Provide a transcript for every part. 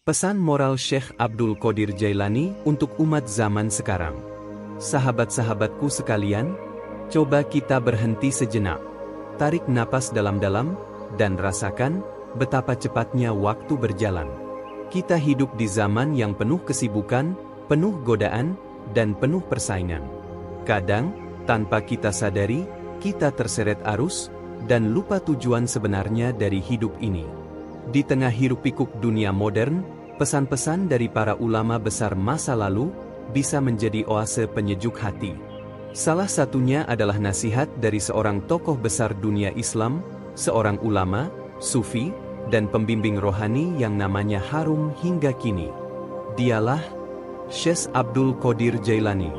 Pesan moral Syekh Abdul Qadir Jailani untuk umat zaman sekarang. Sahabat-sahabatku sekalian, coba kita berhenti sejenak. Tarik napas dalam-dalam, dan rasakan betapa cepatnya waktu berjalan. Kita hidup di zaman yang penuh kesibukan, penuh godaan, dan penuh persaingan. Kadang, tanpa kita sadari, kita terseret arus, dan lupa tujuan sebenarnya dari hidup ini. Di tengah hiruk-pikuk dunia modern, pesan-pesan dari para ulama besar masa lalu bisa menjadi oase penyejuk hati. Salah satunya adalah nasihat dari seorang tokoh besar dunia Islam, seorang ulama, sufi, dan pembimbing rohani yang namanya harum hingga kini. Dialah Syekh Abdul Qadir Jailani.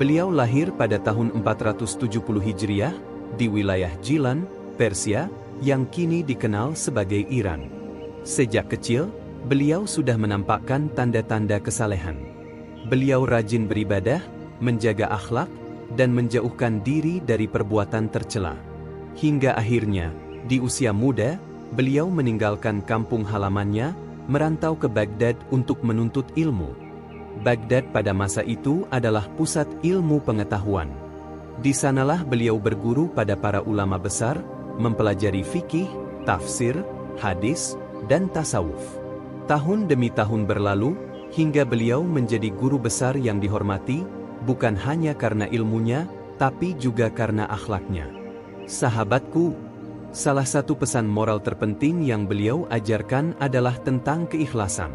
Beliau lahir pada tahun 470 Hijriah di wilayah Jilan, Persia, yang kini dikenal sebagai Iran. Sejak kecil, beliau sudah menampakkan tanda-tanda kesalehan. Beliau rajin beribadah, menjaga akhlak, dan menjauhkan diri dari perbuatan tercela. Hingga akhirnya, di usia muda, beliau meninggalkan kampung halamannya, merantau ke Baghdad untuk menuntut ilmu. Baghdad pada masa itu adalah pusat ilmu pengetahuan. Di sanalah beliau berguru pada para ulama besar, mempelajari fikih, tafsir, hadis, dan tasawuf. Tahun demi tahun berlalu, hingga beliau menjadi guru besar yang dihormati, bukan hanya karena ilmunya, tapi juga karena akhlaknya. Sahabatku, salah satu pesan moral terpenting yang beliau ajarkan adalah tentang keikhlasan.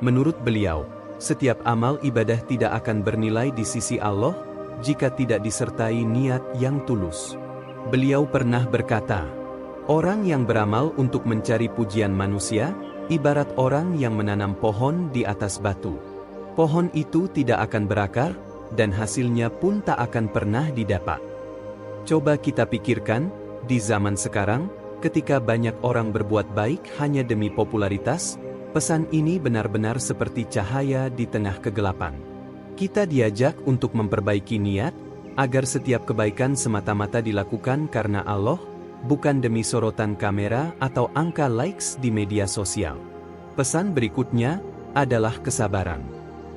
Menurut beliau, setiap amal ibadah tidak akan bernilai di sisi Allah jika tidak disertai niat yang tulus. Beliau pernah berkata, "Orang yang beramal untuk mencari pujian manusia, ibarat orang yang menanam pohon di atas batu. Pohon itu tidak akan berakar, dan hasilnya pun tak akan pernah didapat." Coba kita pikirkan, di zaman sekarang, ketika banyak orang berbuat baik hanya demi popularitas, pesan ini benar-benar seperti cahaya di tengah kegelapan. Kita diajak untuk memperbaiki niat, agar setiap kebaikan semata-mata dilakukan karena Allah, bukan demi sorotan kamera atau angka likes di media sosial. Pesan berikutnya adalah kesabaran.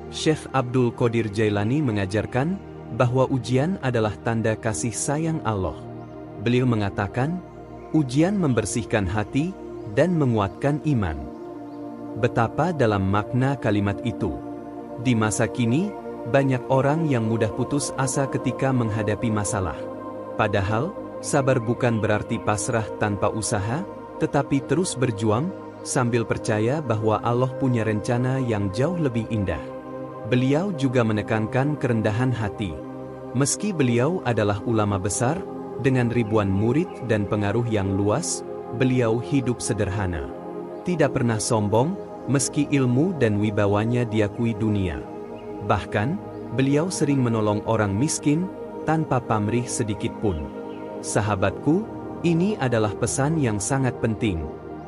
Syekh Abdul Qadir Jailani mengajarkan bahwa ujian adalah tanda kasih sayang Allah. Beliau mengatakan, ujian membersihkan hati dan menguatkan iman. Betapa dalam makna kalimat itu. Di masa kini, banyak orang yang mudah putus asa ketika menghadapi masalah. Padahal, sabar bukan berarti pasrah tanpa usaha, tetapi terus berjuang, sambil percaya bahwa Allah punya rencana yang jauh lebih indah. Beliau juga menekankan kerendahan hati. Meski beliau adalah ulama besar, dengan ribuan murid dan pengaruh yang luas, beliau hidup sederhana. Tidak pernah sombong, meski ilmu dan wibawanya diakui dunia. Bahkan, beliau sering menolong orang miskin, tanpa pamrih sedikit pun. Sahabatku, ini adalah pesan yang sangat penting.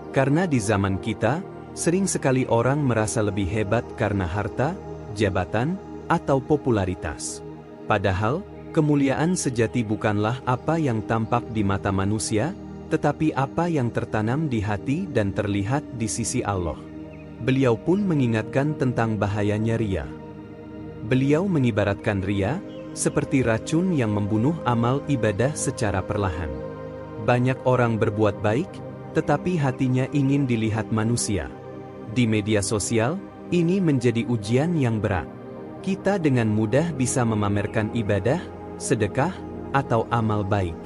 Karena di zaman kita, sering sekali orang merasa lebih hebat karena harta, jabatan, atau popularitas. Padahal, kemuliaan sejati bukanlah apa yang tampak di mata manusia, tetapi apa yang tertanam di hati dan terlihat di sisi Allah. Beliau pun mengingatkan tentang bahayanya riya. Beliau mengibaratkan riya seperti racun yang membunuh amal ibadah secara perlahan. Banyak orang berbuat baik, tetapi hatinya ingin dilihat manusia. Di media sosial, ini menjadi ujian yang berat. Kita dengan mudah bisa memamerkan ibadah, sedekah, atau amal baik.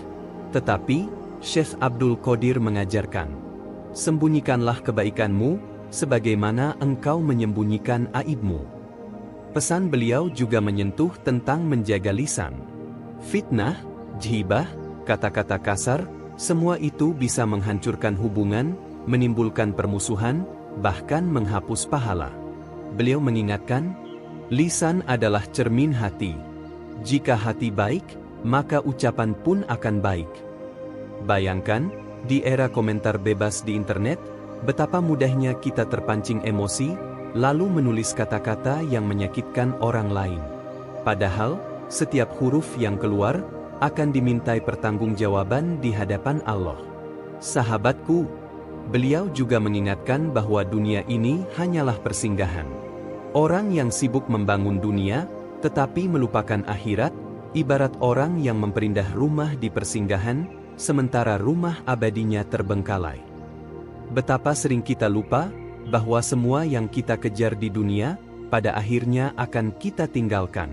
Tetapi, Syekh Abdul Qadir mengajarkan, sembunyikanlah kebaikanmu, sebagaimana engkau menyembunyikan aibmu. Pesan beliau juga menyentuh tentang menjaga lisan. Fitnah, ghibah, kata-kata kasar, semua itu bisa menghancurkan hubungan, menimbulkan permusuhan, bahkan menghapus pahala. Beliau mengingatkan, lisan adalah cermin hati. Jika hati baik, maka ucapan pun akan baik. Bayangkan, di era komentar bebas di internet, betapa mudahnya kita terpancing emosi, lalu menulis kata-kata yang menyakitkan orang lain. Padahal, setiap huruf yang keluar akan dimintai pertanggungjawaban di hadapan Allah. Sahabatku, Beliau juga mengingatkan bahwa dunia ini hanyalah persinggahan. Orang yang sibuk membangun dunia, tetapi melupakan akhirat, ibarat orang yang memperindah rumah di persinggahan, sementara rumah abadinya terbengkalai. Betapa sering kita lupa bahwa semua yang kita kejar di dunia, pada akhirnya akan kita tinggalkan.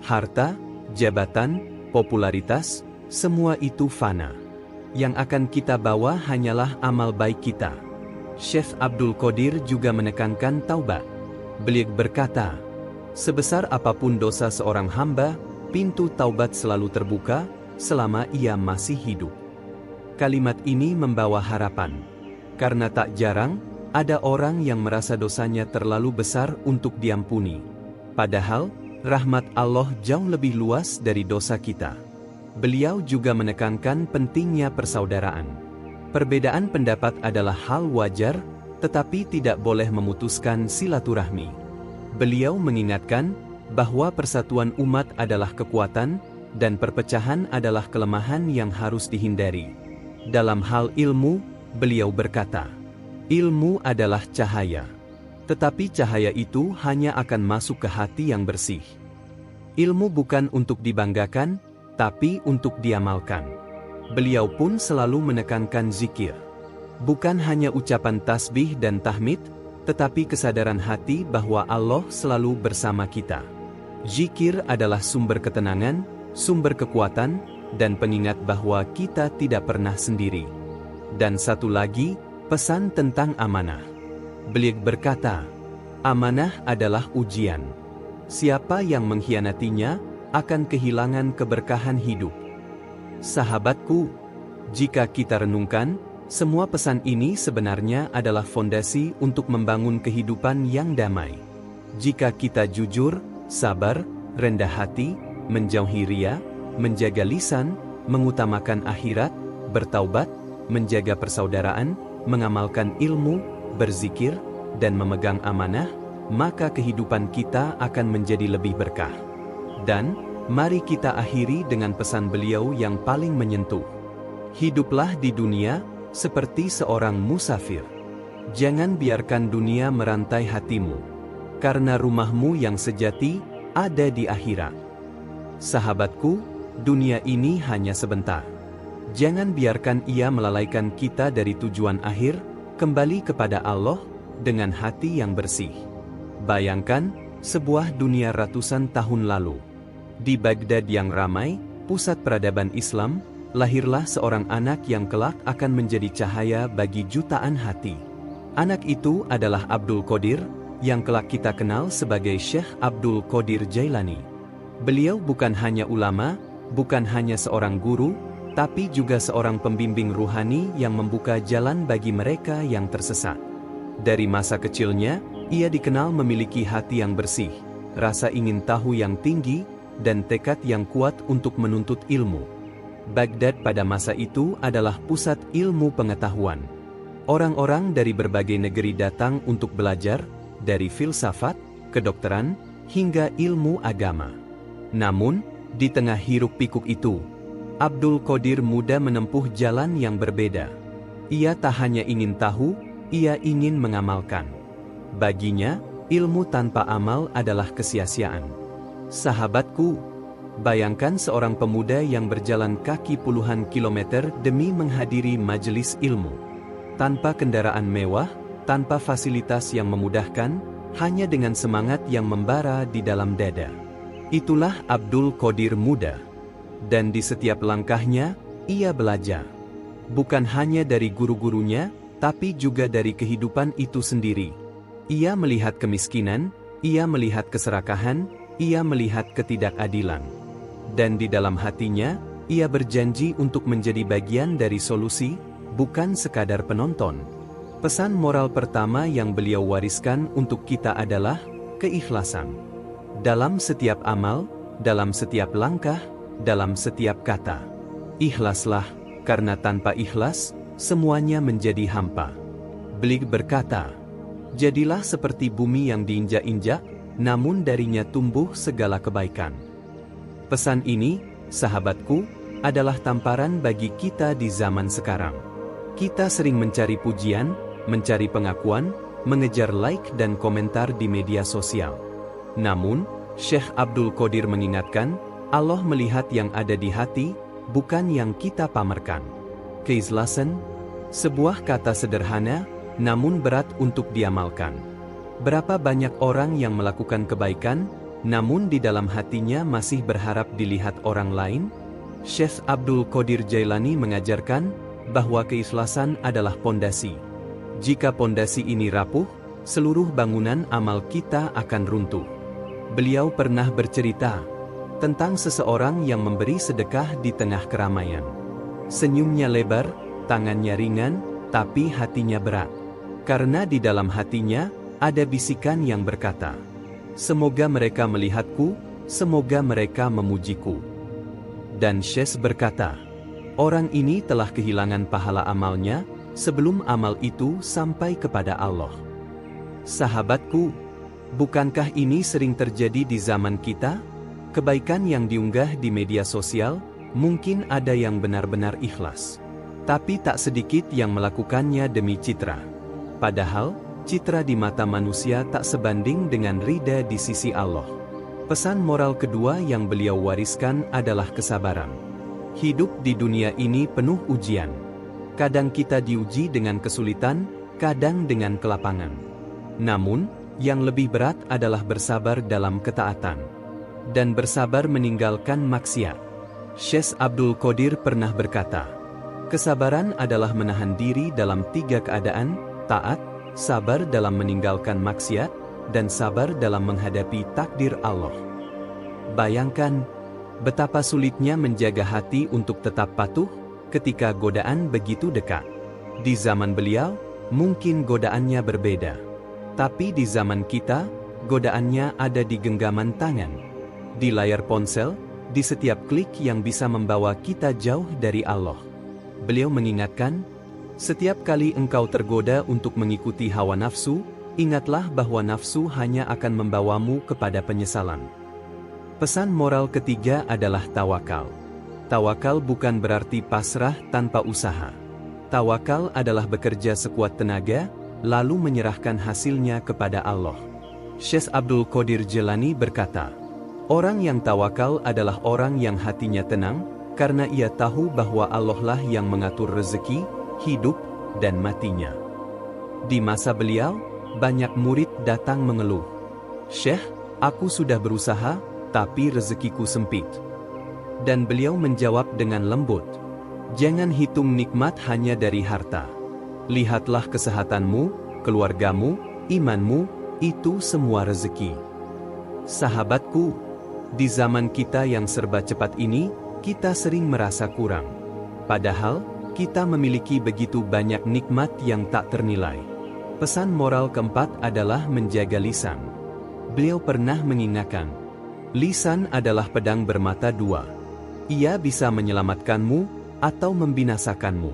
Harta, jabatan, popularitas, semua itu fana. Yang akan kita bawa hanyalah amal baik kita. Syekh Abdul Qadir juga menekankan taubat. Beliau berkata, sebesar apapun dosa seorang hamba, pintu taubat selalu terbuka, selama ia masih hidup. Kalimat ini membawa harapan. Karena tak jarang, ada orang yang merasa dosanya terlalu besar untuk diampuni. Padahal, rahmat Allah jauh lebih luas dari dosa kita. Beliau juga menekankan pentingnya persaudaraan. Perbedaan pendapat adalah hal wajar, tetapi tidak boleh memutuskan silaturahmi. Beliau mengingatkan bahwa persatuan umat adalah kekuatan, dan perpecahan adalah kelemahan yang harus dihindari. Dalam hal ilmu, beliau berkata, ilmu adalah cahaya. Tetapi cahaya itu hanya akan masuk ke hati yang bersih. Ilmu bukan untuk dibanggakan, tapi untuk diamalkan. Beliau pun selalu menekankan zikir. Bukan hanya ucapan tasbih dan tahmid, tetapi kesadaran hati bahwa Allah selalu bersama kita. Zikir adalah sumber ketenangan, sumber kekuatan, dan pengingat bahwa kita tidak pernah sendiri. Dan satu lagi, pesan tentang amanah. Beliau berkata, amanah adalah ujian. Siapa yang mengkhianatinya akan kehilangan keberkahan hidup. Sahabatku, jika kita renungkan, semua pesan ini sebenarnya adalah fondasi untuk membangun kehidupan yang damai. Jika kita jujur, sabar, rendah hati, menjauhi ria, menjaga lisan, mengutamakan akhirat, bertaubat, menjaga persaudaraan, mengamalkan ilmu, berzikir, dan memegang amanah, maka kehidupan kita akan menjadi lebih berkah. Dan, mari kita akhiri dengan pesan beliau yang paling menyentuh. Hiduplah di dunia, seperti seorang musafir. Jangan biarkan dunia merantai hatimu. Karena rumahmu yang sejati, ada di akhirat. Sahabatku, dunia ini hanya sebentar. Jangan biarkan ia melalaikan kita dari tujuan akhir, kembali kepada Allah, dengan hati yang bersih. Bayangkan, sebuah dunia ratusan tahun lalu. Di Baghdad yang ramai, pusat peradaban Islam, lahirlah seorang anak yang kelak akan menjadi cahaya bagi jutaan hati. Anak itu adalah Abdul Qadir, yang kelak kita kenal sebagai Syekh Abdul Qadir Jailani. Beliau bukan hanya ulama, bukan hanya seorang guru, tapi juga seorang pembimbing ruhani yang membuka jalan bagi mereka yang tersesat. Dari masa kecilnya, ia dikenal memiliki hati yang bersih, rasa ingin tahu yang tinggi, dan tekad yang kuat untuk menuntut ilmu. Baghdad pada masa itu adalah pusat ilmu pengetahuan. Orang-orang dari berbagai negeri datang untuk belajar, dari filsafat, kedokteran, hingga ilmu agama. Namun, di tengah hiruk-pikuk itu, Abdul Qadir muda menempuh jalan yang berbeda. Ia tak hanya ingin tahu, ia ingin mengamalkan. Baginya, ilmu tanpa amal adalah kesia-siaan. Sahabatku, bayangkan seorang pemuda yang berjalan kaki puluhan kilometer demi menghadiri majelis ilmu. Tanpa kendaraan mewah, tanpa fasilitas yang memudahkan, hanya dengan semangat yang membara di dalam dada. Itulah Abdul Qadir muda. Dan di setiap langkahnya, ia belajar. Bukan hanya dari guru-gurunya, tapi juga dari kehidupan itu sendiri. Ia melihat kemiskinan, ia melihat keserakahan, ia melihat ketidakadilan. Dan di dalam hatinya, ia berjanji untuk menjadi bagian dari solusi, bukan sekadar penonton. Pesan moral pertama yang beliau wariskan untuk kita adalah keikhlasan. Dalam setiap amal, dalam setiap langkah, dalam setiap kata. Ikhlaslah, karena tanpa ikhlas, semuanya menjadi hampa. Beliau berkata, jadilah seperti bumi yang diinjak-injak, namun darinya tumbuh segala kebaikan. Pesan ini, sahabatku, adalah tamparan bagi kita di zaman sekarang. Kita sering mencari pujian, mencari pengakuan, mengejar like dan komentar di media sosial. Namun, Syekh Abdul Qadir mengingatkan, Allah melihat yang ada di hati, bukan yang kita pamerkan. Keikhlasan, sebuah kata sederhana, namun berat untuk diamalkan. Berapa banyak orang yang melakukan kebaikan, namun di dalam hatinya masih berharap dilihat orang lain? Syekh Abdul Qadir Jailani mengajarkan bahwa keikhlasan adalah pondasi. Jika pondasi ini rapuh, seluruh bangunan amal kita akan runtuh. Beliau pernah bercerita tentang seseorang yang memberi sedekah di tengah keramaian. Senyumnya lebar, tangannya ringan, tapi hatinya berat. Karena di dalam hatinya ada bisikan yang berkata, "Semoga mereka melihatku, semoga mereka memujiku." Dan Syekh berkata, orang ini telah kehilangan pahala amalnya sebelum amal itu sampai kepada Allah. Sahabatku, bukankah ini sering terjadi di zaman kita? Kebaikan yang diunggah di media sosial, mungkin ada yang benar-benar ikhlas. Tapi tak sedikit yang melakukannya demi citra. Padahal, citra di mata manusia tak sebanding dengan ridha di sisi Allah. Pesan moral kedua yang beliau wariskan adalah kesabaran. Hidup di dunia ini penuh ujian. Kadang kita diuji dengan kesulitan, kadang dengan kelapangan. Namun, yang lebih berat adalah bersabar dalam ketaatan. Dan bersabar meninggalkan maksiat. Syekh Abdul Qadir pernah berkata, kesabaran adalah menahan diri dalam 3 keadaan, taat, sabar dalam meninggalkan maksiat, dan sabar dalam menghadapi takdir Allah. Bayangkan, betapa sulitnya menjaga hati untuk tetap patuh ketika godaan begitu dekat. Di zaman beliau, mungkin godaannya berbeda. Tapi di zaman kita, godaannya ada di genggaman tangan. Di layar ponsel, di setiap klik yang bisa membawa kita jauh dari Allah. Beliau mengingatkan, setiap kali engkau tergoda untuk mengikuti hawa nafsu, ingatlah bahwa nafsu hanya akan membawamu kepada penyesalan. Pesan moral ketiga adalah tawakal. Tawakal bukan berarti pasrah tanpa usaha. Tawakal adalah bekerja sekuat tenaga, lalu menyerahkan hasilnya kepada Allah. Syekh Abdul Qadir Jailani berkata, orang yang tawakal adalah orang yang hatinya tenang, karena ia tahu bahwa Allah lah yang mengatur rezeki, hidup, dan matinya. Di masa beliau, banyak murid datang mengeluh, "Syekh, aku sudah berusaha, tapi rezekiku sempit." Dan beliau menjawab dengan lembut, "Jangan hitung nikmat hanya dari harta. Lihatlah kesehatanmu, keluargamu, imanmu, itu semua rezeki." Sahabatku, di zaman kita yang serba cepat ini, kita sering merasa kurang. Padahal, kita memiliki begitu banyak nikmat yang tak ternilai. Pesan moral keempat adalah menjaga lisan. Beliau pernah mengingatkan, lisan adalah pedang bermata dua. Ia bisa menyelamatkanmu atau membinasakanmu.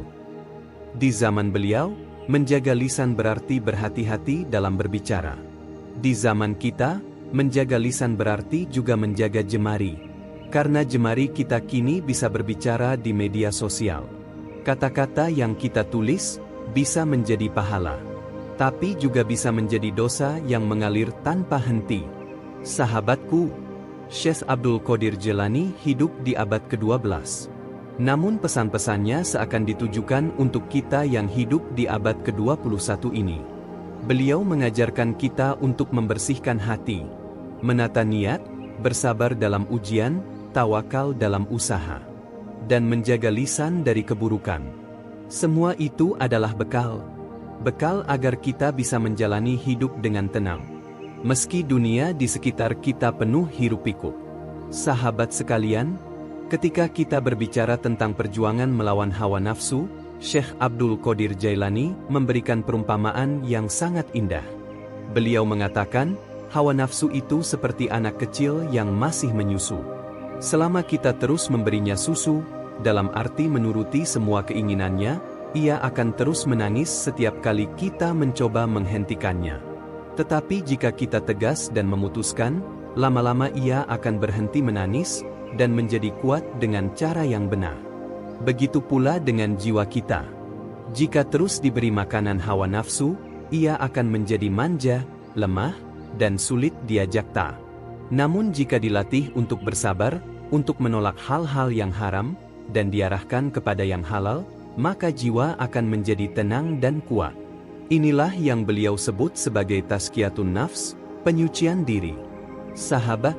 Di zaman beliau, menjaga lisan berarti berhati-hati dalam berbicara. Di zaman kita, menjaga lisan berarti juga menjaga jemari. Karena jemari kita kini bisa berbicara di media sosial. Kata-kata yang kita tulis bisa menjadi pahala, tapi juga bisa menjadi dosa yang mengalir tanpa henti. Sahabatku, Syekh Abdul Qadir Jailani hidup di abad ke-12. Namun pesan-pesannya seakan ditujukan untuk kita yang hidup di abad ke-21 ini. Beliau mengajarkan kita untuk membersihkan hati, menata niat, bersabar dalam ujian, tawakal dalam usaha, dan menjaga lisan dari keburukan. Semua itu adalah bekal agar kita bisa menjalani hidup dengan tenang. Meski dunia di sekitar kita penuh hiruk-pikuk. Sahabat sekalian, ketika kita berbicara tentang perjuangan melawan hawa nafsu, Syekh Abdul Qadir Jailani memberikan perumpamaan yang sangat indah. Beliau mengatakan, hawa nafsu itu seperti anak kecil yang masih menyusu. Selama kita terus memberinya susu, dalam arti menuruti semua keinginannya, ia akan terus menangis setiap kali kita mencoba menghentikannya. Tetapi jika kita tegas dan memutuskan, lama-lama ia akan berhenti menangis dan menjadi kuat dengan cara yang benar. Begitu pula dengan jiwa kita. Jika terus diberi makanan hawa nafsu, ia akan menjadi manja, lemah, dan sulit diajak taat. Namun jika dilatih untuk bersabar, untuk menolak hal-hal yang haram, dan diarahkan kepada yang halal, maka jiwa akan menjadi tenang dan kuat. Inilah yang beliau sebut sebagai tazkiyatun nafs, penyucian diri. Sahabat,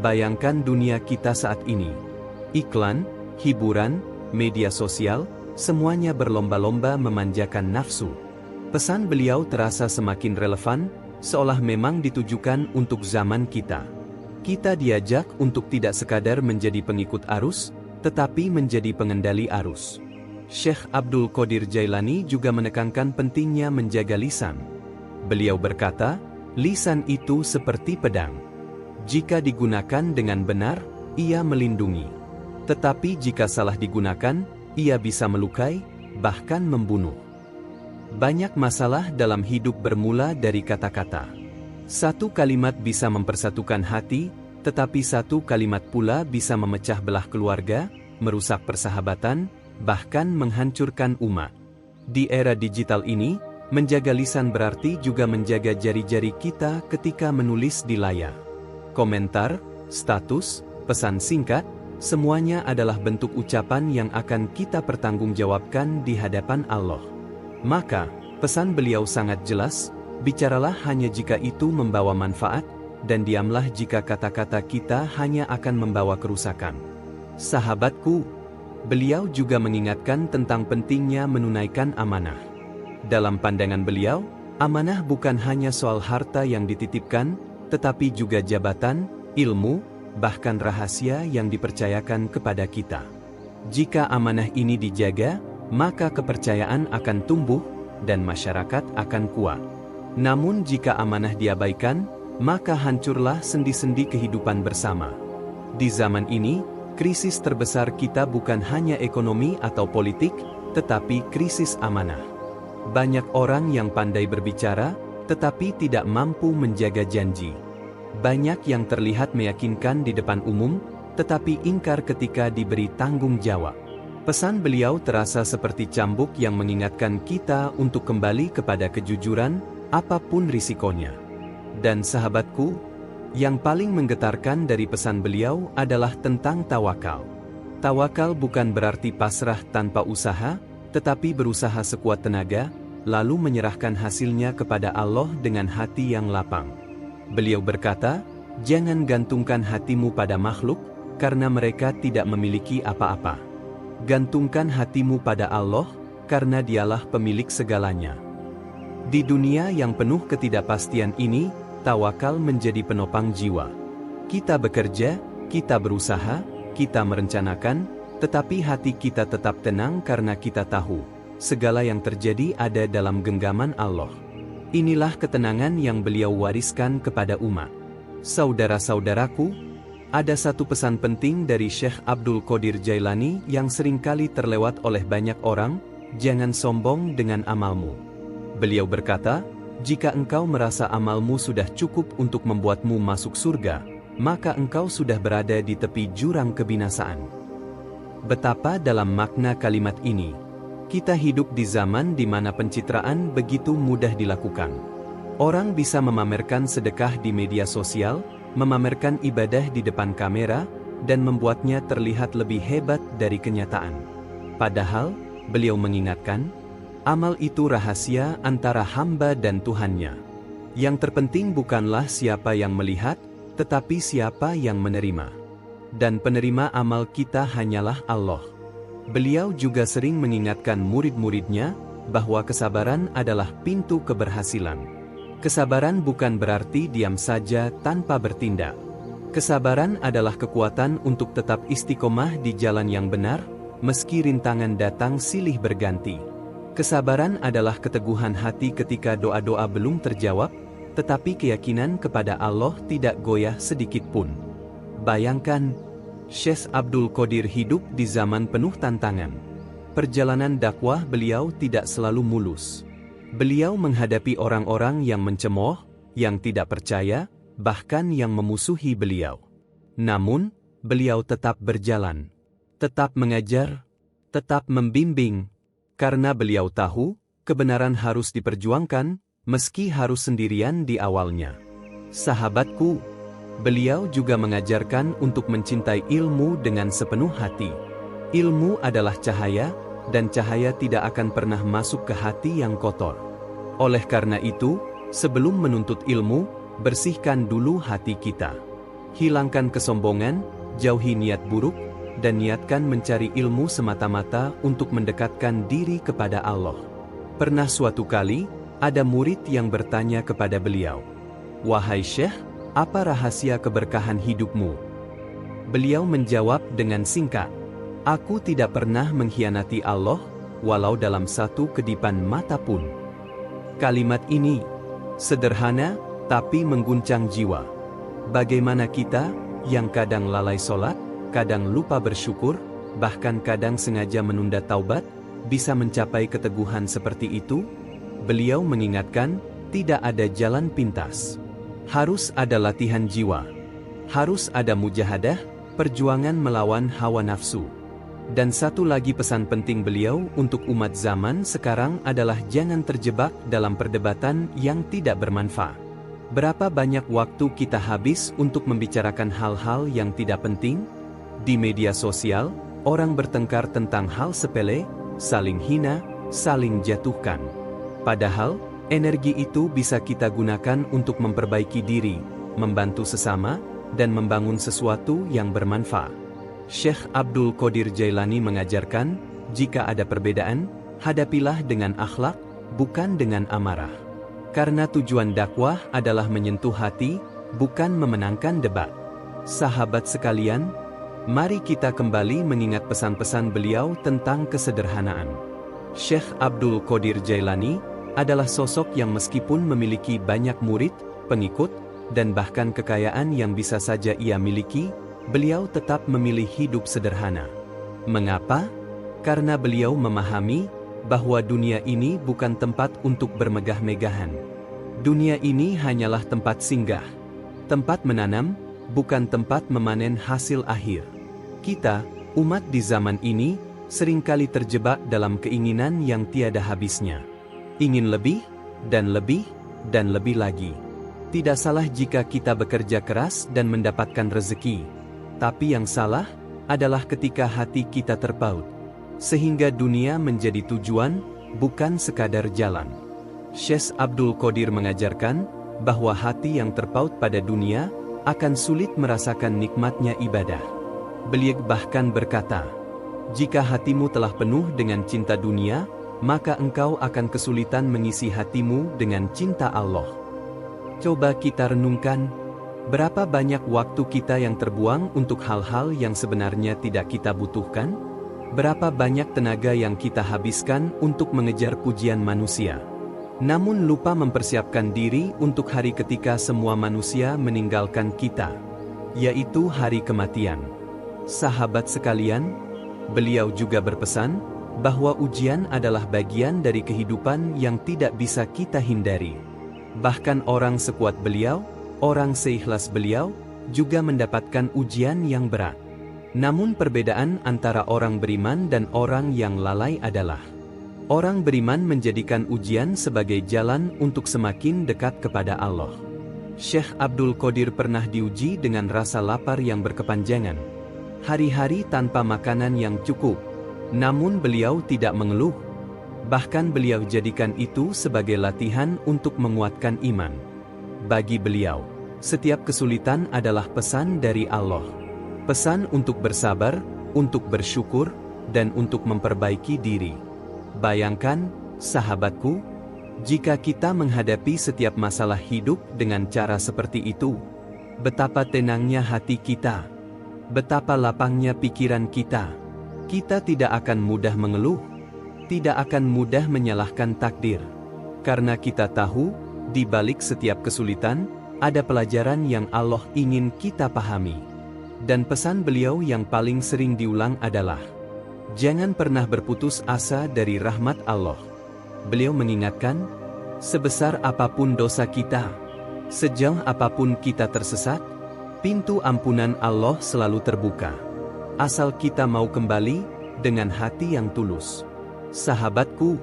bayangkan dunia kita saat ini. Iklan, hiburan, media sosial, semuanya berlomba-lomba memanjakan nafsu. Pesan beliau terasa semakin relevan, seolah memang ditujukan untuk zaman kita. Kita diajak untuk tidak sekadar menjadi pengikut arus, tetapi menjadi pengendali arus. Syekh Abdul Qadir Jailani juga menekankan pentingnya menjaga lisan. Beliau berkata, lisan itu seperti pedang. Jika digunakan dengan benar, ia melindungi. Tetapi jika salah digunakan, ia bisa melukai, bahkan membunuh. Banyak masalah dalam hidup bermula dari kata-kata. Satu kalimat bisa mempersatukan hati, tetapi satu kalimat pula bisa memecah belah keluarga, merusak persahabatan, bahkan menghancurkan umat. Di era digital ini, menjaga lisan berarti juga menjaga jari-jari kita ketika menulis di layar. Komentar, status, pesan singkat, semuanya adalah bentuk ucapan yang akan kita pertanggungjawabkan di hadapan Allah. Maka, pesan beliau sangat jelas, bicaralah hanya jika itu membawa manfaat, dan diamlah jika kata-kata kita hanya akan membawa kerusakan. Sahabatku, beliau juga mengingatkan tentang pentingnya menunaikan amanah. Dalam pandangan beliau, amanah bukan hanya soal harta yang dititipkan, tetapi juga jabatan, ilmu, bahkan rahasia yang dipercayakan kepada kita. Jika amanah ini dijaga, maka kepercayaan akan tumbuh, dan masyarakat akan kuat. Namun jika amanah diabaikan, maka hancurlah sendi-sendi kehidupan bersama. Di zaman ini, krisis terbesar kita bukan hanya ekonomi atau politik, tetapi krisis amanah. Banyak orang yang pandai berbicara, tetapi tidak mampu menjaga janji. Banyak yang terlihat meyakinkan di depan umum, tetapi ingkar ketika diberi tanggung jawab. Pesan beliau terasa seperti cambuk yang mengingatkan kita untuk kembali kepada kejujuran, apapun risikonya. Dan sahabatku, yang paling menggetarkan dari pesan beliau adalah tentang tawakal. Tawakal bukan berarti pasrah tanpa usaha, tetapi berusaha sekuat tenaga, lalu menyerahkan hasilnya kepada Allah dengan hati yang lapang. Beliau berkata, jangan gantungkan hatimu pada makhluk, karena mereka tidak memiliki apa-apa. Gantungkan hatimu pada Allah, karena dialah pemilik segalanya. Di dunia yang penuh ketidakpastian ini, tawakal menjadi penopang jiwa. Kita bekerja, kita berusaha, kita merencanakan, tetapi hati kita tetap tenang karena kita tahu, segala yang terjadi ada dalam genggaman Allah. Inilah ketenangan yang beliau wariskan kepada umat. Saudara-saudaraku, ada satu pesan penting dari Syekh Abdul Qadir Jailani yang seringkali terlewat oleh banyak orang, jangan sombong dengan amalmu. Beliau berkata, jika engkau merasa amalmu sudah cukup untuk membuatmu masuk surga, maka engkau sudah berada di tepi jurang kebinasaan. Betapa dalam makna kalimat ini. Kita hidup di zaman di mana pencitraan begitu mudah dilakukan. Orang bisa memamerkan sedekah di media sosial, memamerkan ibadah di depan kamera, dan membuatnya terlihat lebih hebat dari kenyataan. Padahal, beliau mengingatkan, amal itu rahasia antara hamba dan Tuhannya. Yang terpenting bukanlah siapa yang melihat, tetapi siapa yang menerima. Dan penerima amal kita hanyalah Allah. Beliau juga sering mengingatkan murid-muridnya bahwa kesabaran adalah pintu keberhasilan. Kesabaran bukan berarti diam saja tanpa bertindak. Kesabaran adalah kekuatan untuk tetap istiqomah di jalan yang benar, meski rintangan datang silih berganti. Kesabaran adalah keteguhan hati ketika doa-doa belum terjawab, tetapi keyakinan kepada Allah tidak goyah sedikit pun. Bayangkan, Syekh Abdul Qadir hidup di zaman penuh tantangan. Perjalanan dakwah beliau tidak selalu mulus. Beliau menghadapi orang-orang yang mencemooh, yang tidak percaya, bahkan yang memusuhi beliau. Namun, beliau tetap berjalan, tetap mengajar, tetap membimbing. Karena beliau tahu, kebenaran harus diperjuangkan, meski harus sendirian di awalnya. Sahabatku, beliau juga mengajarkan untuk mencintai ilmu dengan sepenuh hati. Ilmu adalah cahaya, dan cahaya tidak akan pernah masuk ke hati yang kotor. Oleh karena itu, sebelum menuntut ilmu, bersihkan dulu hati kita. Hilangkan kesombongan, jauhi niat buruk, dan niatkan mencari ilmu semata-mata untuk mendekatkan diri kepada Allah. Pernah suatu kali, ada murid yang bertanya kepada beliau, "Wahai Syekh, apa rahasia keberkahan hidupmu?" Beliau menjawab dengan singkat, "Aku tidak pernah mengkhianati Allah, walau dalam satu kedipan mata pun." Kalimat ini sederhana, tapi mengguncang jiwa. Bagaimana kita, yang kadang lalai sholat, kadang lupa bersyukur, bahkan kadang sengaja menunda taubat, bisa mencapai keteguhan seperti itu? Beliau mengingatkan, tidak ada jalan pintas. Harus ada latihan jiwa. Harus ada mujahadah, perjuangan melawan hawa nafsu. Dan satu lagi pesan penting beliau untuk umat zaman sekarang adalah jangan terjebak dalam perdebatan yang tidak bermanfaat. Berapa banyak waktu kita habis untuk membicarakan hal-hal yang tidak penting? Di media sosial, orang bertengkar tentang hal sepele, saling hina, saling jatuhkan. Padahal, energi itu bisa kita gunakan untuk memperbaiki diri, membantu sesama, dan membangun sesuatu yang bermanfaat. Syekh Abdul Qadir Jailani mengajarkan, jika ada perbedaan, hadapilah dengan akhlak, bukan dengan amarah. Karena tujuan dakwah adalah menyentuh hati, bukan memenangkan debat. Sahabat sekalian, mari kita kembali mengingat pesan-pesan beliau tentang kesederhanaan. Syekh Abdul Qadir Jailani adalah sosok yang meskipun memiliki banyak murid, pengikut, dan bahkan kekayaan yang bisa saja ia miliki, beliau tetap memilih hidup sederhana. Mengapa? Karena beliau memahami bahwa dunia ini bukan tempat untuk bermegah-megahan. Dunia ini hanyalah tempat singgah, tempat menanam, bukan tempat memanen hasil akhir. Kita, umat di zaman ini, seringkali terjebak dalam keinginan yang tiada habisnya. Ingin lebih, dan lebih, dan lebih lagi. Tidak salah jika kita bekerja keras dan mendapatkan rezeki. Tapi yang salah adalah ketika hati kita terpaut, sehingga dunia menjadi tujuan, bukan sekadar jalan. Syekh Abdul Qadir mengajarkan bahwa hati yang terpaut pada dunia akan sulit merasakan nikmatnya ibadah. Beliau bahkan berkata, jika hatimu telah penuh dengan cinta dunia, maka engkau akan kesulitan mengisi hatimu dengan cinta Allah. Coba kita renungkan, berapa banyak waktu kita yang terbuang untuk hal-hal yang sebenarnya tidak kita butuhkan? Berapa banyak tenaga yang kita habiskan untuk mengejar pujian manusia? Namun lupa mempersiapkan diri untuk hari ketika semua manusia meninggalkan kita, yaitu hari kematian. Sahabat sekalian, beliau juga berpesan bahwa ujian adalah bagian dari kehidupan yang tidak bisa kita hindari. Bahkan orang sekuat beliau, orang seikhlas beliau, juga mendapatkan ujian yang berat. Namun perbedaan antara orang beriman dan orang yang lalai adalah, orang beriman menjadikan ujian sebagai jalan untuk semakin dekat kepada Allah. Syekh Abdul Qadir pernah diuji dengan rasa lapar yang berkepanjangan. Hari-hari tanpa makanan yang cukup. Namun beliau tidak mengeluh. Bahkan beliau jadikan itu sebagai latihan untuk menguatkan iman. Bagi beliau, setiap kesulitan adalah pesan dari Allah. Pesan untuk bersabar, untuk bersyukur, dan untuk memperbaiki diri. Bayangkan, sahabatku, jika kita menghadapi setiap masalah hidup dengan cara seperti itu, betapa tenangnya hati kita, betapa lapangnya pikiran kita. Kita tidak akan mudah mengeluh, tidak akan mudah menyalahkan takdir. Karena kita tahu, di balik setiap kesulitan, ada pelajaran yang Allah ingin kita pahami. Dan pesan beliau yang paling sering diulang adalah, jangan pernah berputus asa dari rahmat Allah. Beliau mengingatkan, sebesar apapun dosa kita, sejauh apapun kita tersesat, pintu ampunan Allah selalu terbuka. Asal kita mau kembali dengan hati yang tulus. Sahabatku,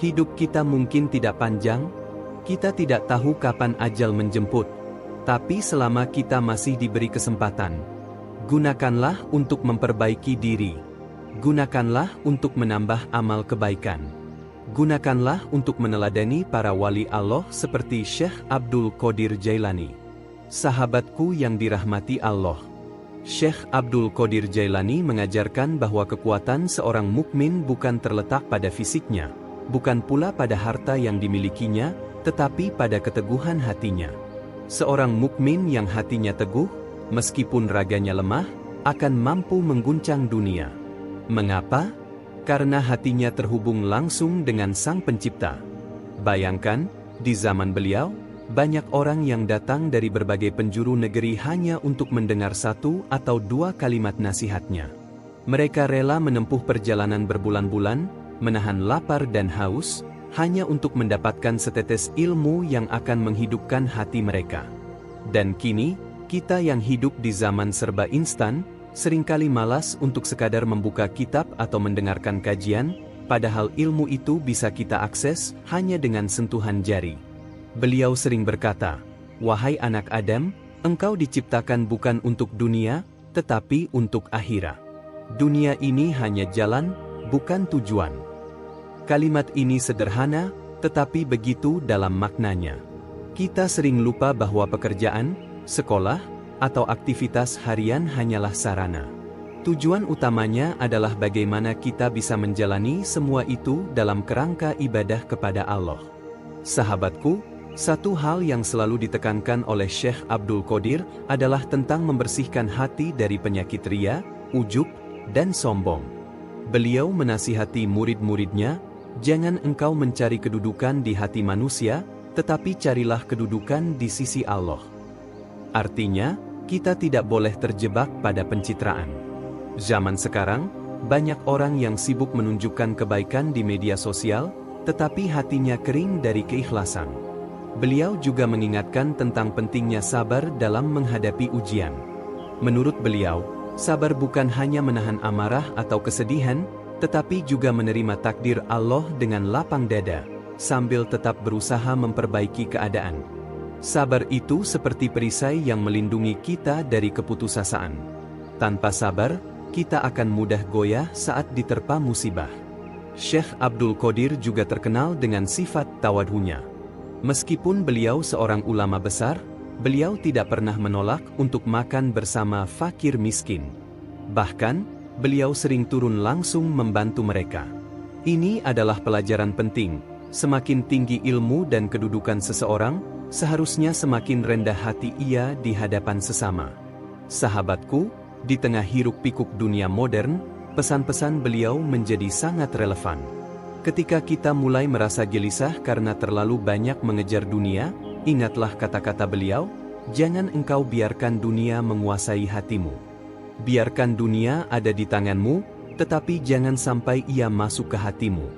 hidup kita mungkin tidak panjang, kita tidak tahu kapan ajal menjemput, tapi selama kita masih diberi kesempatan, gunakanlah untuk memperbaiki diri, gunakanlah untuk menambah amal kebaikan, gunakanlah untuk meneladani para wali Allah seperti Syekh Abdul Qadir Jailani. Sahabatku yang dirahmati Allah, Syekh Abdul Qadir Jailani mengajarkan bahwa kekuatan seorang mukmin bukan terletak pada fisiknya, bukan pula pada harta yang dimilikinya, tetapi pada keteguhan hatinya. Seorang mukmin yang hatinya teguh, meskipun raganya lemah, akan mampu mengguncang dunia. Mengapa? Karena hatinya terhubung langsung dengan Sang Pencipta. Bayangkan, di zaman beliau, banyak orang yang datang dari berbagai penjuru negeri hanya untuk mendengar satu atau dua kalimat nasihatnya. Mereka rela menempuh perjalanan berbulan-bulan, menahan lapar dan haus, hanya untuk mendapatkan setetes ilmu yang akan menghidupkan hati mereka. Dan kini, kita yang hidup di zaman serba instan, seringkali malas untuk sekadar membuka kitab atau mendengarkan kajian, padahal ilmu itu bisa kita akses hanya dengan sentuhan jari. Beliau sering berkata, "Wahai anak Adam, engkau diciptakan bukan untuk dunia, tetapi untuk akhirat. Dunia ini hanya jalan, bukan tujuan." Kalimat ini sederhana, tetapi begitu dalam maknanya. Kita sering lupa bahwa pekerjaan, sekolah, atau aktivitas harian hanyalah sarana. Tujuan utamanya adalah bagaimana kita bisa menjalani semua itu dalam kerangka ibadah kepada Allah. Sahabatku, satu hal yang selalu ditekankan oleh Syekh Abdul Qadir adalah tentang membersihkan hati dari penyakit ria, ujub, dan sombong. Beliau menasihati murid-muridnya, "Jangan engkau mencari kedudukan di hati manusia, tetapi carilah kedudukan di sisi Allah." Artinya, kita tidak boleh terjebak pada pencitraan. Zaman sekarang, banyak orang yang sibuk menunjukkan kebaikan di media sosial, tetapi hatinya kering dari keikhlasan. Beliau juga mengingatkan tentang pentingnya sabar dalam menghadapi ujian. Menurut beliau, sabar bukan hanya menahan amarah atau kesedihan, tetapi juga menerima takdir Allah dengan lapang dada, sambil tetap berusaha memperbaiki keadaan. Sabar itu seperti perisai yang melindungi kita dari keputusasaan. Tanpa sabar, kita akan mudah goyah saat diterpa musibah. Syekh Abdul Qadir juga terkenal dengan sifat tawadhunya. Meskipun beliau seorang ulama besar, beliau tidak pernah menolak untuk makan bersama fakir miskin. Bahkan, beliau sering turun langsung membantu mereka. Ini adalah pelajaran penting. Semakin tinggi ilmu dan kedudukan seseorang, seharusnya semakin rendah hati ia di hadapan sesama. Sahabatku, di tengah hiruk-pikuk dunia modern, pesan-pesan beliau menjadi sangat relevan. Ketika kita mulai merasa gelisah karena terlalu banyak mengejar dunia, ingatlah kata-kata beliau, "Jangan engkau biarkan dunia menguasai hatimu. Biarkan dunia ada di tanganmu, tetapi jangan sampai ia masuk ke hatimu."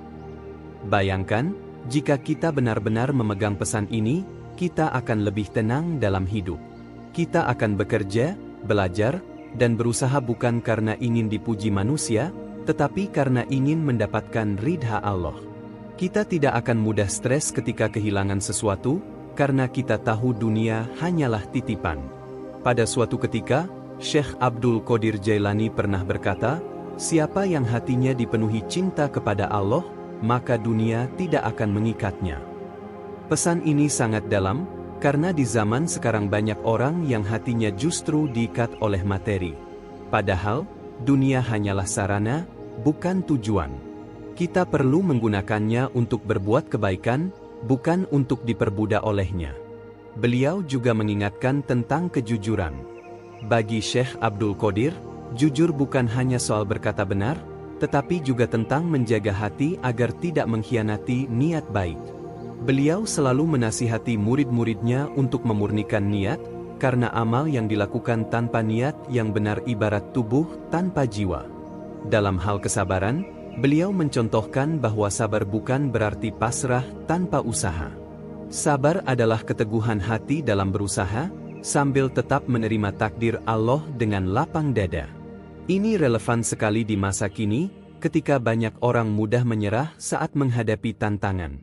Bayangkan, jika kita benar-benar memegang pesan ini, kita akan lebih tenang dalam hidup. Kita akan bekerja, belajar, dan berusaha bukan karena ingin dipuji manusia, tetapi karena ingin mendapatkan ridha Allah. Kita tidak akan mudah stres ketika kehilangan sesuatu, karena kita tahu dunia hanyalah titipan. Pada suatu ketika, Syekh Abdul Qadir Jailani pernah berkata, "Siapa yang hatinya dipenuhi cinta kepada Allah, maka dunia tidak akan mengikatnya." Pesan ini sangat dalam, karena di zaman sekarang banyak orang yang hatinya justru diikat oleh materi. Padahal, dunia hanyalah sarana, bukan tujuan. Kita perlu menggunakannya untuk berbuat kebaikan, bukan untuk diperbudak olehnya. Beliau juga mengingatkan tentang kejujuran. Bagi Syekh Abdul Qadir, jujur bukan hanya soal berkata benar, tetapi juga tentang menjaga hati agar tidak mengkhianati niat baik. Beliau selalu menasihati murid-muridnya untuk memurnikan niat, karena amal yang dilakukan tanpa niat yang benar ibarat tubuh tanpa jiwa. Dalam hal kesabaran, beliau mencontohkan bahwa sabar bukan berarti pasrah tanpa usaha. Sabar adalah keteguhan hati dalam berusaha, sambil tetap menerima takdir Allah dengan lapang dada. Ini relevan sekali di masa kini, ketika banyak orang mudah menyerah saat menghadapi tantangan.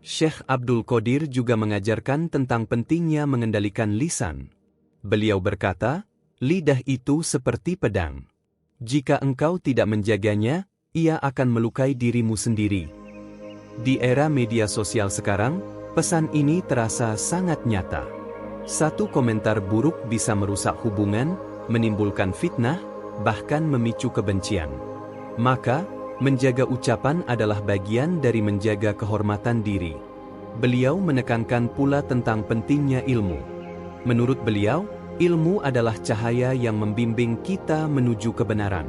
Syekh Abdul Qadir juga mengajarkan tentang pentingnya mengendalikan lisan. Beliau berkata, lidah itu seperti pedang. Jika engkau tidak menjaganya, ia akan melukai dirimu sendiri. Di era media sosial sekarang, pesan ini terasa sangat nyata. Satu komentar buruk bisa merusak hubungan, menimbulkan fitnah, bahkan memicu kebencian. Maka, menjaga ucapan adalah bagian dari menjaga kehormatan diri. Beliau menekankan pula tentang pentingnya ilmu. Menurut beliau, ilmu adalah cahaya yang membimbing kita menuju kebenaran.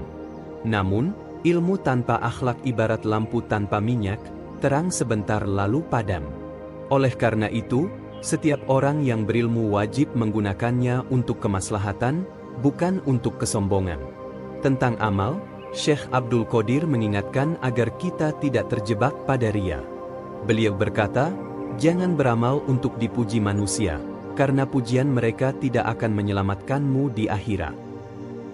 Namun, ilmu tanpa akhlak ibarat lampu tanpa minyak, terang sebentar lalu padam. Oleh karena itu, setiap orang yang berilmu wajib menggunakannya untuk kemaslahatan, bukan untuk kesombongan. Tentang amal, Syekh Abdul Qadir mengingatkan agar kita tidak terjebak pada riya. Beliau berkata, jangan beramal untuk dipuji manusia, karena pujian mereka tidak akan menyelamatkanmu di akhirat.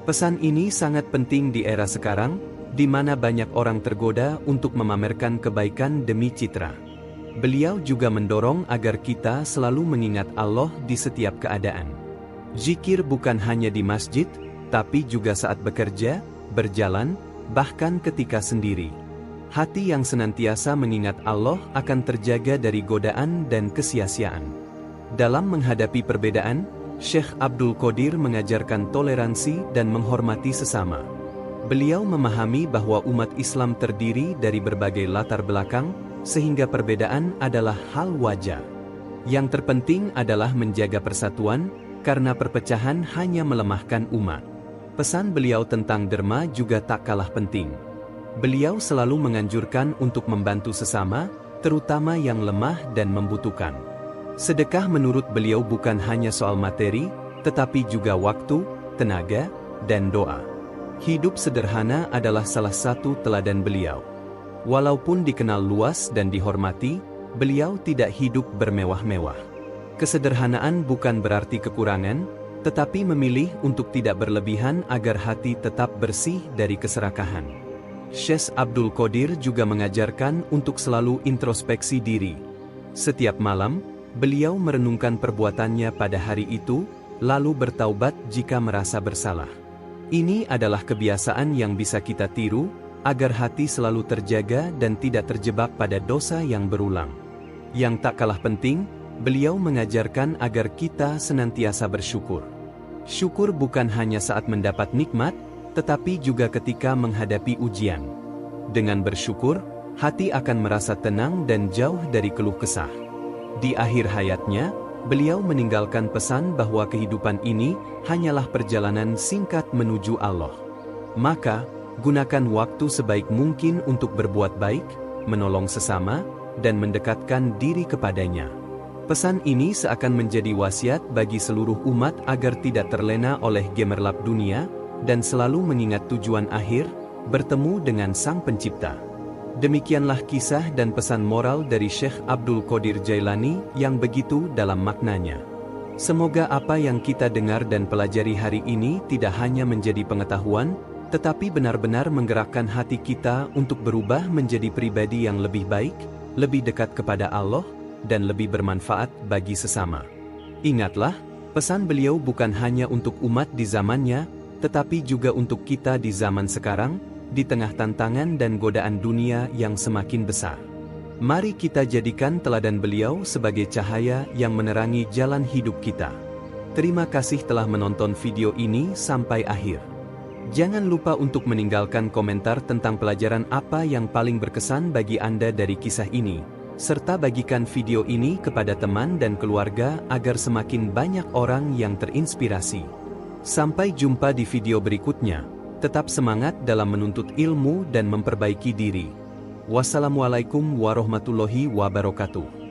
Pesan ini sangat penting di era sekarang, di mana banyak orang tergoda untuk memamerkan kebaikan demi citra. Beliau juga mendorong agar kita selalu mengingat Allah di setiap keadaan. Zikir bukan hanya di masjid, tapi juga saat bekerja, berjalan, bahkan ketika sendiri. Hati yang senantiasa mengingat Allah akan terjaga dari godaan dan kesia-siaan. Dalam menghadapi perbedaan, Syekh Abdul Qadir mengajarkan toleransi dan menghormati sesama. Beliau memahami bahwa umat Islam terdiri dari berbagai latar belakang, sehingga perbedaan adalah hal wajar. Yang terpenting adalah menjaga persatuan, karena perpecahan hanya melemahkan umat. Pesan beliau tentang derma juga tak kalah penting. Beliau selalu menganjurkan untuk membantu sesama, terutama yang lemah dan membutuhkan. Sedekah menurut beliau bukan hanya soal materi, tetapi juga waktu, tenaga, dan doa. Hidup sederhana adalah salah satu teladan beliau. Walaupun dikenal luas dan dihormati, beliau tidak hidup bermewah-mewah. Kesederhanaan bukan berarti kekurangan, tetapi memilih untuk tidak berlebihan agar hati tetap bersih dari keserakahan. Syekh Abdul Qadir juga mengajarkan untuk selalu introspeksi diri. Setiap malam, beliau merenungkan perbuatannya pada hari itu, lalu bertaubat jika merasa bersalah. Ini adalah kebiasaan yang bisa kita tiru, agar hati selalu terjaga dan tidak terjebak pada dosa yang berulang. Yang tak kalah penting, beliau mengajarkan agar kita senantiasa bersyukur. Syukur bukan hanya saat mendapat nikmat, tetapi juga ketika menghadapi ujian. Dengan bersyukur, hati akan merasa tenang dan jauh dari keluh kesah. Di akhir hayatnya, beliau meninggalkan pesan bahwa kehidupan ini hanyalah perjalanan singkat menuju Allah. Maka, gunakan waktu sebaik mungkin untuk berbuat baik, menolong sesama, dan mendekatkan diri kepadanya. Pesan ini seakan menjadi wasiat bagi seluruh umat agar tidak terlena oleh gemerlap dunia, dan selalu mengingat tujuan akhir, bertemu dengan Sang Pencipta. Demikianlah kisah dan pesan moral dari Syekh Abdul Qadir Jailani yang begitu dalam maknanya. Semoga apa yang kita dengar dan pelajari hari ini tidak hanya menjadi pengetahuan, tetapi benar-benar menggerakkan hati kita untuk berubah menjadi pribadi yang lebih baik, lebih dekat kepada Allah, dan lebih bermanfaat bagi sesama. Ingatlah, pesan beliau bukan hanya untuk umat di zamannya, tetapi juga untuk kita di zaman sekarang, di tengah tantangan dan godaan dunia yang semakin besar. Mari kita jadikan teladan beliau sebagai cahaya yang menerangi jalan hidup kita. Terima kasih telah menonton video ini sampai akhir. Jangan lupa untuk meninggalkan komentar tentang pelajaran apa yang paling berkesan bagi Anda dari kisah ini, serta bagikan video ini kepada teman dan keluarga agar semakin banyak orang yang terinspirasi. Sampai jumpa di video berikutnya. Tetap semangat dalam menuntut ilmu dan memperbaiki diri. Wassalamualaikum warahmatullahi wabarakatuh.